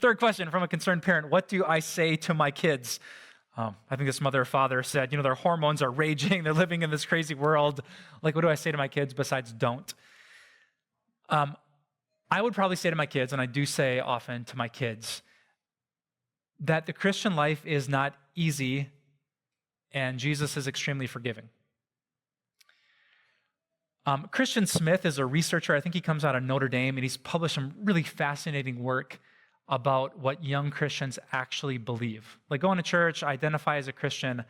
Third question from a concerned parent: what do I say to my kids? I think this mother or father said, their hormones are raging. They're living in this crazy world. Like, what do I say to my kids besides don't? I would probably say to my kids, and I do say often to my kids, that the Christian life is not easy and Jesus is extremely forgiving. Christian Smith is a researcher. I think he comes out of Notre Dame, and he's published some really fascinating work about what young Christians actually believe. Like going to church, identify as a Christian.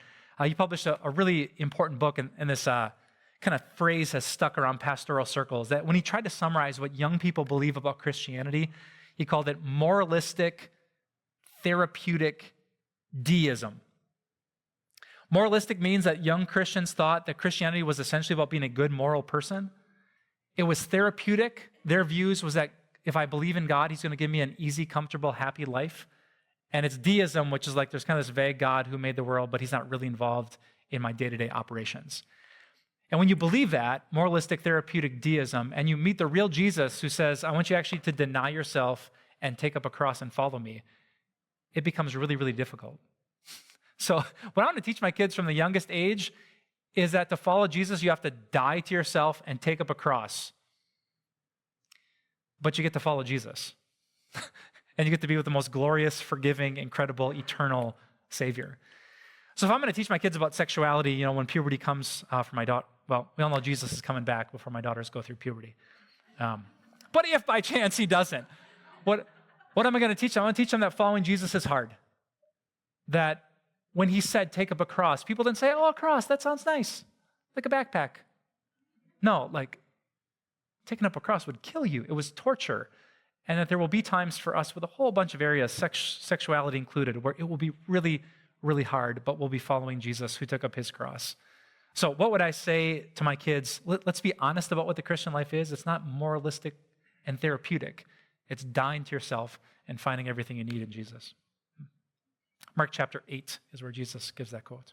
He published a really important book, and this kind of phrase has stuck around pastoral circles, that when he tried to summarize what young people believe about Christianity, he called it moralistic, therapeutic deism. Moralistic means that young Christians thought that Christianity was essentially about being a good moral person. It was therapeutic. Their views was that if I believe in God, he's going to give me an easy, comfortable, happy life. And it's deism, which is like there's kind of this vague God who made the world, but he's not really involved in my day-to-day operations. And when you believe that, moralistic, therapeutic deism, and you meet the real Jesus who says, I want you actually to deny yourself and take up a cross and follow me, it becomes really, really difficult. So what I want to teach my kids from the youngest age is that to follow Jesus, you have to die to yourself and take up a cross. But you get to follow Jesus. And you get to be with the most glorious, forgiving, incredible, eternal Savior. So if I'm going to teach my kids about sexuality, when puberty comes for my daughter, well, we all know Jesus is coming back before my daughters go through puberty. But if by chance he doesn't, what am I going to teach them? I'm going to teach them that following Jesus is hard. That when he said, take up a cross, people didn't say, oh, a cross, that sounds nice, like a backpack. No, like taking up a cross would kill you. It was torture. And that there will be times for us with a whole bunch of areas, sexuality included, where it will be really, really hard, but we'll be following Jesus who took up his cross. So what would I say to my kids? Let's be honest about what the Christian life is. It's not moralistic and therapeutic. It's dying to yourself and finding everything you need in Jesus. Mark chapter 8 is where Jesus gives that quote.